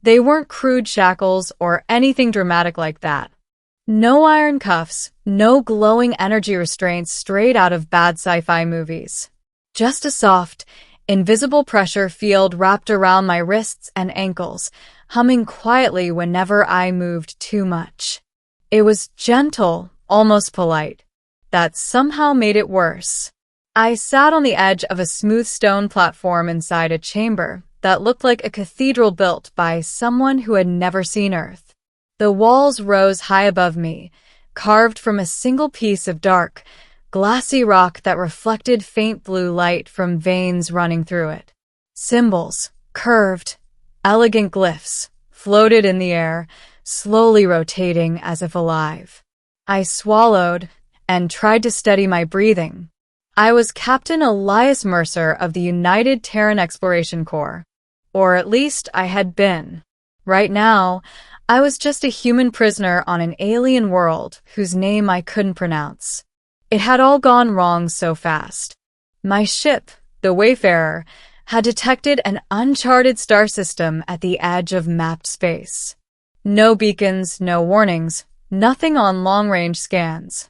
They weren't crude shackles or anything dramatic like that. No iron cuffs, no glowing energy restraints straight out of bad sci-fi movies. Just a soft, invisible pressure field wrapped around my wrists and ankles, humming quietly whenever I moved too much. It was gentle, almost polite. That somehow made it worse. I sat on the edge of a smooth stone platform inside a chamber that looked like a cathedral built by someone who had never seen Earth. The walls rose high above me, carved from a single piece of dark, glassy rock that reflected faint blue light from veins running through it. Symbols, curved, elegant glyphs, floated in the air, slowly rotating as if alive. I swallowed and tried to steady my breathing. I was Captain Elias Mercer of the United Terran Exploration Corps. Or at least I had been. Right now, I was just a human prisoner on an alien world whose name I couldn't pronounce. It had all gone wrong so fast. My ship, the Wayfarer, had detected an uncharted star system at the edge of mapped space. No beacons, no warnings, nothing on long-range scans.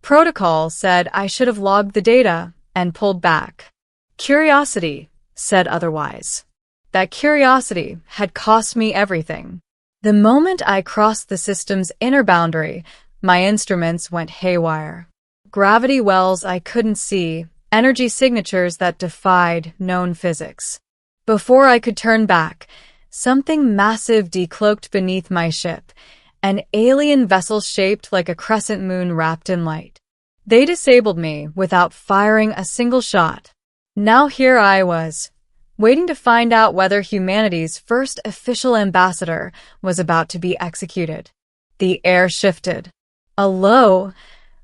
Protocol said I should have logged the data and pulled back. Curiosity said otherwise. That curiosity had cost me everything. The moment I crossed the system's inner boundary, my instruments went haywire. Gravity wells I couldn't see, energy signatures that defied known physics. Before I could turn back, something massive decloaked beneath my ship, an alien vessel shaped like a crescent moon wrapped in light. They disabled me without firing a single shot. Now here I was, waiting to find out whether humanity's first official ambassador was about to be executed. The air shifted. A low,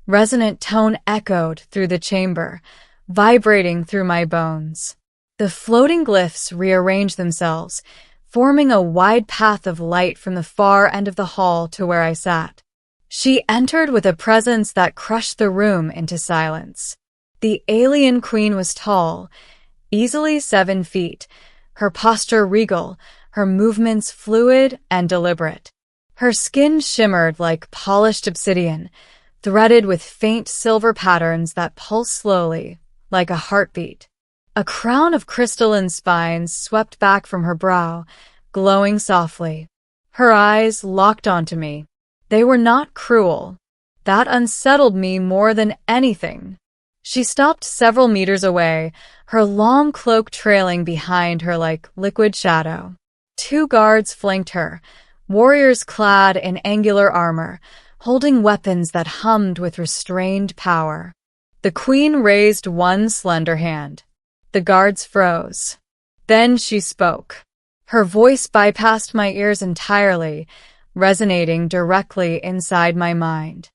resonant tone echoed through the chamber, vibrating through my bones. The floating glyphs rearranged themselves, forming a wide path of light from the far end of the hall to where I sat. She entered with a presence that crushed the room into silence. The alien queen was tall, easily 7 feet, her posture regal, her movements fluid and deliberate. Her skin shimmered like polished obsidian, threaded with faint silver patterns that pulsed slowly, like a heartbeat. A crown of crystalline spines swept back from her brow, glowing softly. Her eyes locked onto me. They were not cruel. That unsettled me more than anything. She stopped several meters away, her long cloak trailing behind her like liquid shadow. 2 guards flanked her, warriors clad in angular armor, holding weapons that hummed with restrained power. The queen raised one slender hand. The guards froze. Then she spoke. Her voice bypassed my ears entirely, resonating directly inside my mind.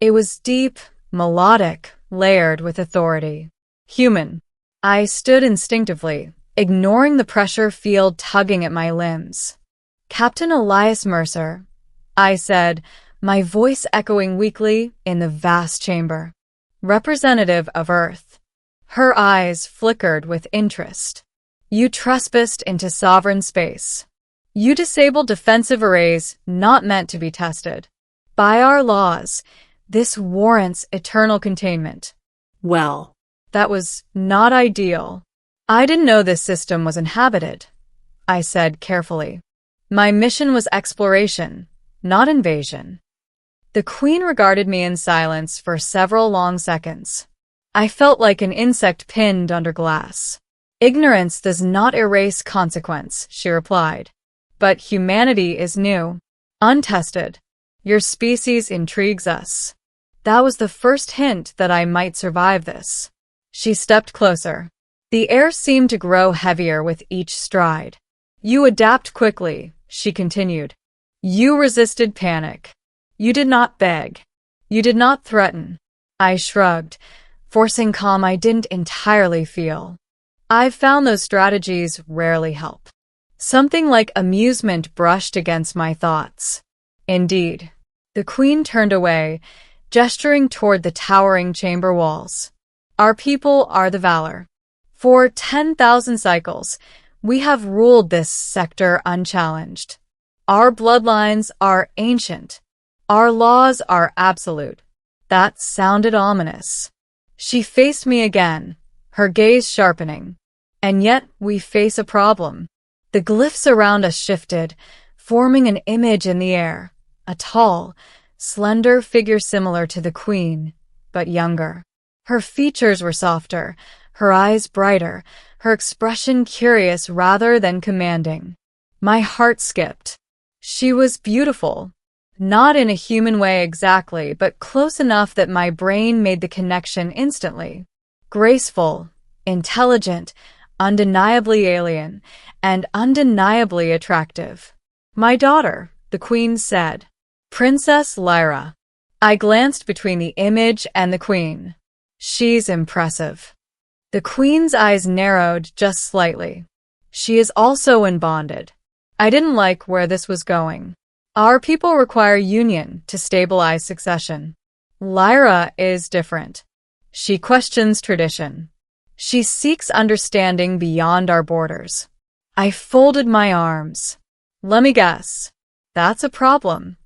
It was deep, melodic, layered with authority. Human. I stood instinctively, ignoring the pressure field tugging at my limbs. Captain Elias Mercer, I said, my voice echoing weakly in the vast chamber. Representative of Earth. Her eyes flickered with interest. You trespassed into sovereign space. You disabled defensive arrays not meant to be tested. By our laws, this warrants eternal containment. Well, that was not ideal. I didn't know this system was inhabited, I said carefully. My mission was exploration, not invasion. The queen regarded me in silence for several long seconds. I felt like an insect pinned under glass. Ignorance does not erase consequence, she replied. But humanity is new, untested. Your species intrigues us. That was the first hint that I might survive this. She stepped closer. The air seemed to grow heavier with each stride. You adapt quickly, she continued. You resisted panic. You did not beg. You did not threaten. I shrugged, forcing calm I didn't entirely feel. I've found those strategies rarely help. Something like amusement brushed against my thoughts. Indeed. The queen turned away, gesturing toward the towering chamber walls. Our people are the valor. For 10,000 cycles, we have ruled this sector unchallenged. Our bloodlines are ancient. Our laws are absolute. That sounded ominous. She faced me again, her gaze sharpening. And yet we face a problem. The glyphs around us shifted, forming an image in the air, a tall, slender figure similar to the queen, but younger. Her features were softer, her eyes brighter, her expression curious rather than commanding. My heart skipped. She was beautiful. Not in a human way exactly, but close enough that my brain made the connection instantly. Graceful, intelligent, undeniably alien, and undeniably attractive. My daughter, the queen said. Princess Lyra. I glanced between the image and the queen. She's impressive. The queen's eyes narrowed just slightly. She is also unbonded. I didn't like where this was going. Our people require union to stabilize succession. Lyra is different. She questions tradition. She seeks understanding beyond our borders. I folded my arms. Let me guess. That's a problem.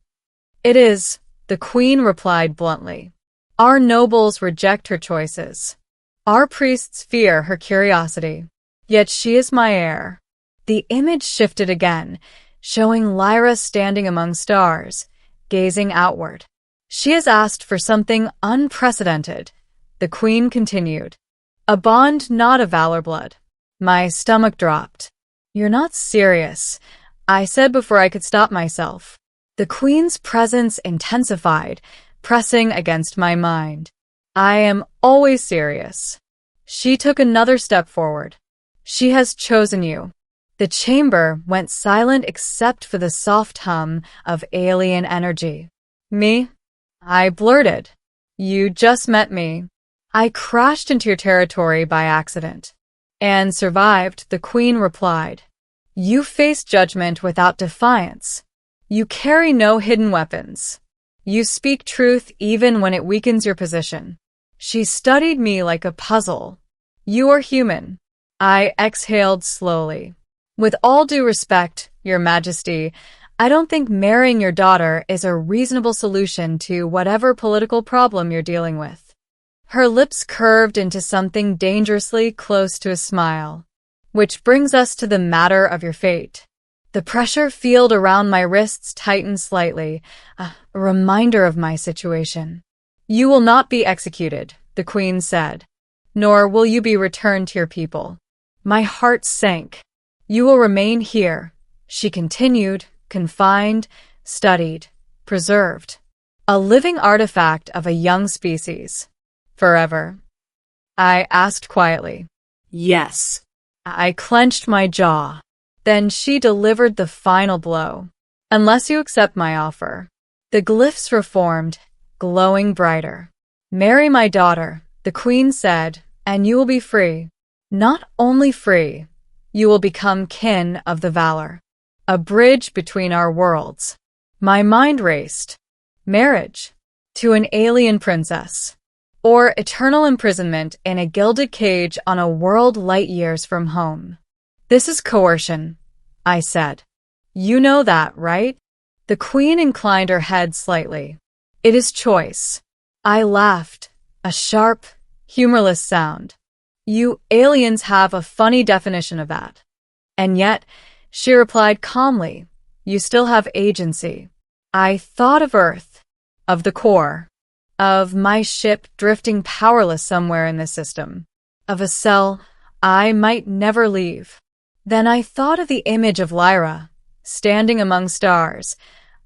It is, the queen replied bluntly. Our nobles reject her choices. Our priests fear her curiosity. Yet she is my heir. The image shifted again, showing Lyra standing among stars, gazing outward. She has asked for something unprecedented, the queen continued. A bond, not a valor blood. My stomach dropped. You're not serious, I said before I could stop myself. The queen's presence intensified, pressing against my mind. I am always serious. She took another step forward. She has chosen you. The chamber went silent except for the soft hum of alien energy. Me? I blurted. You just met me. I crashed into your territory by accident. And survived, the queen replied. You face judgment without defiance. You carry no hidden weapons. You speak truth even when it weakens your position. She studied me like a puzzle. You are human. I exhaled slowly. With all due respect, Your Majesty, I don't think marrying your daughter is a reasonable solution to whatever political problem you're dealing with. Her lips curved into something dangerously close to a smile. Which brings us to the matter of your fate. The pressure field around my wrists tightened slightly, a reminder of my situation. You will not be executed, the queen said, nor will you be returned to your people. My heart sank. You will remain here, she continued, confined, studied, preserved. A living artifact of a young species. Forever. I asked quietly. Yes. I clenched my jaw. Then she delivered the final blow. Unless you accept my offer. The glyphs reformed, glowing brighter. Marry my daughter, the queen said, and you will be free. Not only free, you will become kin of the valor. A bridge between our worlds. My mind raced. Marriage. To an alien princess. Or eternal imprisonment in a gilded cage on a world light years from home. This is coercion, I said. You know that, right? The queen inclined her head slightly. It is choice. I laughed, a sharp, humorless sound. You aliens have a funny definition of that. And yet, she replied calmly, you still have agency. I thought of Earth, of the core, of my ship drifting powerless somewhere in the system, of a cell I might never leave. Then I thought of the image of Lyra, standing among stars,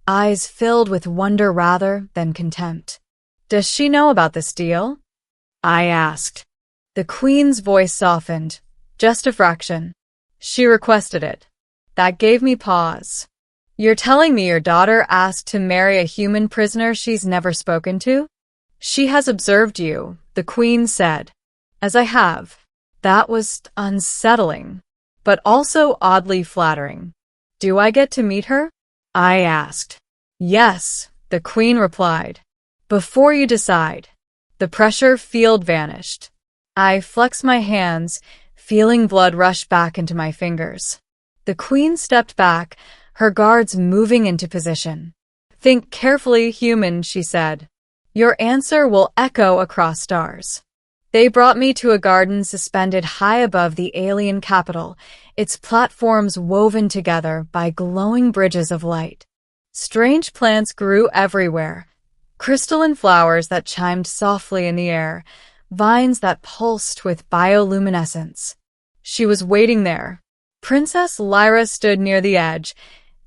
eyes filled with wonder rather than contempt. Does she know about this deal? I asked. The queen's voice softened, just a fraction. She requested it. That gave me pause. You're telling me your daughter asked to marry a human prisoner she's never spoken to? She has observed you, the queen said. As I have. That was unsettling, but also oddly flattering. Do I get to meet her? I asked. Yes, the queen replied. Before you decide. The pressure field vanished. I flexed my hands, feeling blood rush back into my fingers. The queen stepped back, her guards moving into position. "Think carefully, human," she said. "Your answer will echo across stars." They brought me to a garden suspended high above the alien capital, its platforms woven together by glowing bridges of light. Strange plants grew everywhere, crystalline flowers that chimed softly in the air, vines that pulsed with bioluminescence. She was waiting there. Princess Lyra stood near the edge,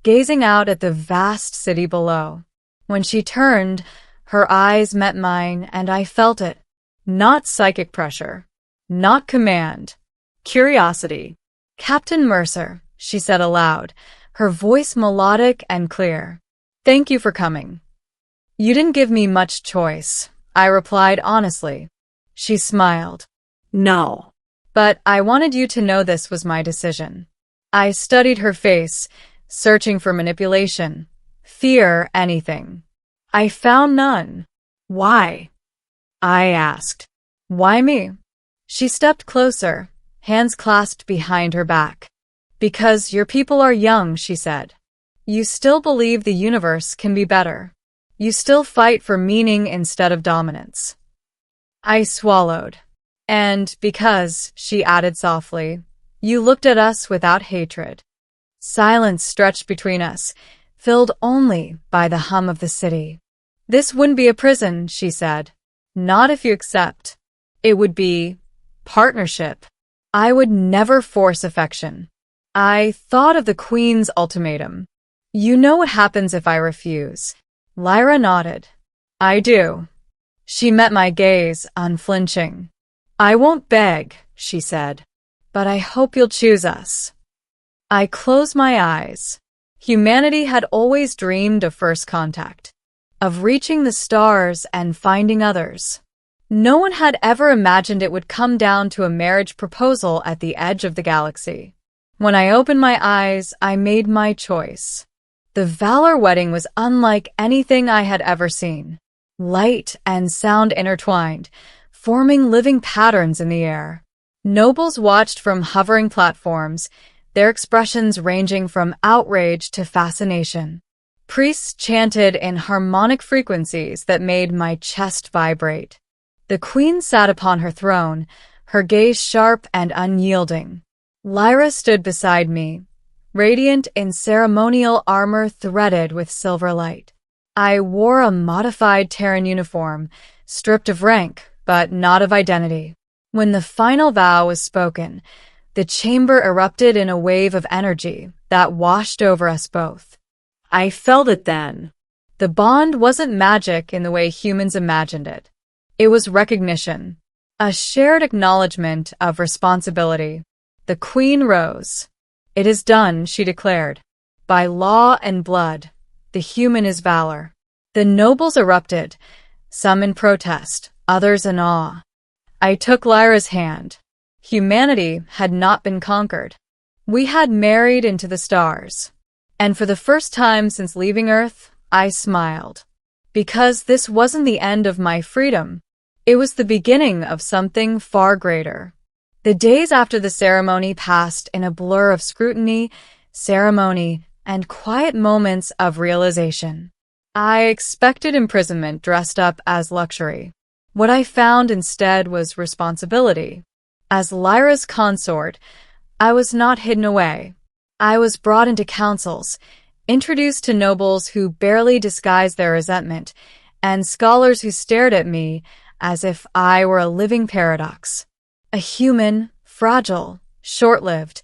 gazing out at the vast city below. When she turned, her eyes met mine, and I felt it. Not psychic pressure. Not command. Curiosity. "Captain Mercer," she said aloud, her voice melodic and clear. "Thank you for coming." "You didn't give me much choice," I replied honestly. She smiled. "No. But I wanted you to know this was my decision." I studied her face, searching for manipulation, fear, anything. I found none. "Why?" I asked. "Why me?" She stepped closer, hands clasped behind her back. "Because your people are young," she said. "You still believe the universe can be better. You still fight for meaning instead of dominance." I swallowed. "And because," she added softly, "you looked at us without hatred." Silence stretched between us, filled only by the hum of the city. "This wouldn't be a prison," she said. "Not if you accept. It would be partnership. I would never force affection." I thought of the Queen's ultimatum. "You know what happens if I refuse?" Lyra nodded. "I do." She met my gaze, unflinching. "I won't beg," she said, "but I hope you'll choose us." I closed my eyes. Humanity had always dreamed of first contact, of reaching the stars and finding others. No one had ever imagined it would come down to a marriage proposal at the edge of the galaxy. When I opened my eyes, I made my choice. The Valor wedding was unlike anything I had ever seen. Light and sound intertwined, forming living patterns in the air. Nobles watched from hovering platforms, their expressions ranging from outrage to fascination. Priests chanted in harmonic frequencies that made my chest vibrate. The Queen sat upon her throne, her gaze sharp and unyielding. Lyra stood beside me, radiant in ceremonial armor threaded with silver light. I wore a modified Terran uniform, stripped of rank, but not of identity. When the final vow was spoken, the chamber erupted in a wave of energy that washed over us both. I felt it then. The bond wasn't magic in the way humans imagined it. It was recognition, a shared acknowledgement of responsibility. The Queen rose. "It is done," she declared. "By law and blood, the human is valor." The nobles erupted, some in protest, others in awe. I took Lyra's hand. Humanity had not been conquered. We had married into the stars. And for the first time since leaving Earth, I smiled. Because this wasn't the end of my freedom. It was the beginning of something far greater. The days after the ceremony passed in a blur of scrutiny, ceremony, and quiet moments of realization. I expected imprisonment dressed up as luxury. What I found instead was responsibility. As Lyra's consort, I was not hidden away. I was brought into councils, introduced to nobles who barely disguised their resentment, and scholars who stared at me as if I were a living paradox. A human, fragile, short-lived,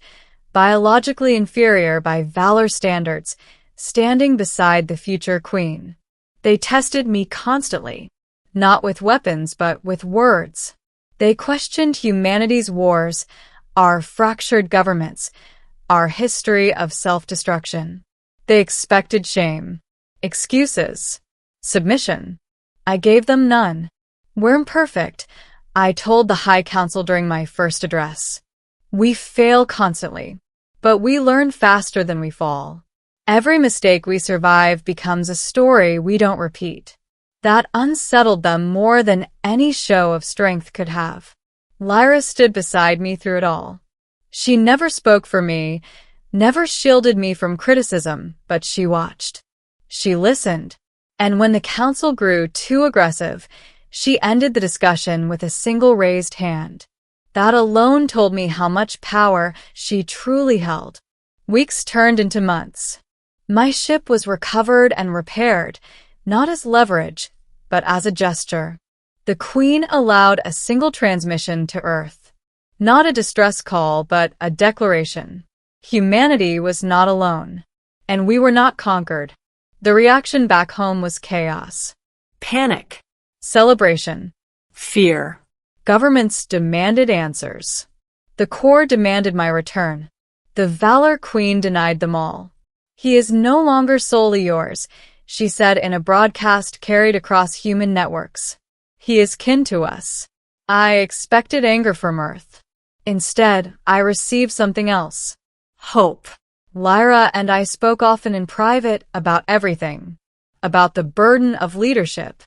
biologically inferior by valor standards, standing beside the future queen. They tested me constantly, not with weapons but with words. They questioned humanity's wars, our fractured governments, our history of self-destruction. They expected shame, excuses, submission. I gave them none. "We're imperfect," I told the High Council during my first address. "We fail constantly, but we learn faster than we fall. Every mistake we survive becomes a story we don't repeat." That unsettled them more than any show of strength could have. Lyra stood beside me through it all. She never spoke for me, never shielded me from criticism, but she watched. She listened. And when the council grew too aggressive, she ended the discussion with a single raised hand. That alone told me how much power she truly held. Weeks turned into months. My ship was recovered and repaired, not as leverage, but as a gesture. The Queen allowed a single transmission to Earth. Not a distress call, but a declaration. Humanity was not alone. And we were not conquered. The reaction back home was chaos. Panic. Celebration. Fear. Governments demanded answers. The Corps demanded my return. The Valor Queen denied them all. He is no longer solely yours, she said in a broadcast carried across human networks. He is kin to us. I expected anger from Earth. Instead, I received something else. Hope. Lyra and I spoke often in private about everything. About the burden of leadership.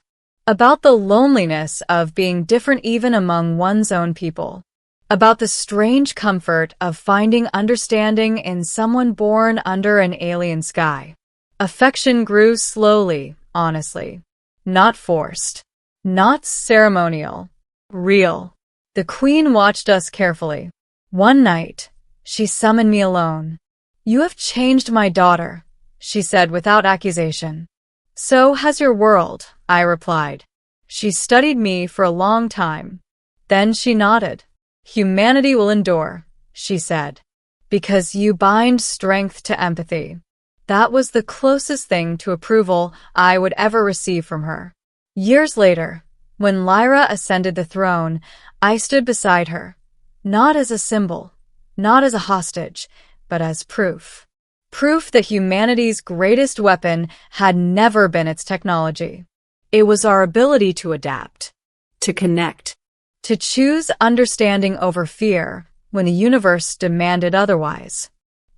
About the loneliness of being different even among one's own people. About the strange comfort of finding understanding in someone born under an alien sky. Affection grew slowly, honestly. Not forced. Not ceremonial. Real. The Queen watched us carefully. One night, she summoned me alone. "You have changed my daughter," she said without accusation. "So has your world," I replied. She studied me for a long time. Then she nodded. "Humanity will endure," she said, "because you bind strength to empathy." That was the closest thing to approval I would ever receive from her. Years later, when Lyra ascended the throne, I stood beside her, not as a symbol, not as a hostage, but as proof. Proof that humanity's greatest weapon had never been its technology. It was our ability to adapt, To connect. to choose understanding over fear when the universe demanded otherwise.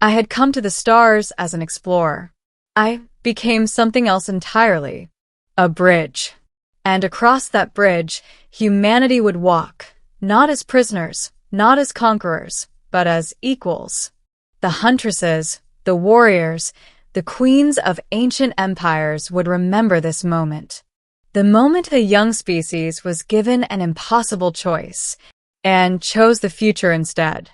I had come to the stars as an explorer. I became something else entirely. A bridge. And across that bridge, humanity would walk, not as prisoners, not as conquerors, but as equals. The huntresses, the warriors, the queens of ancient empires would remember this moment. The moment a young species was given an impossible choice and chose the future instead.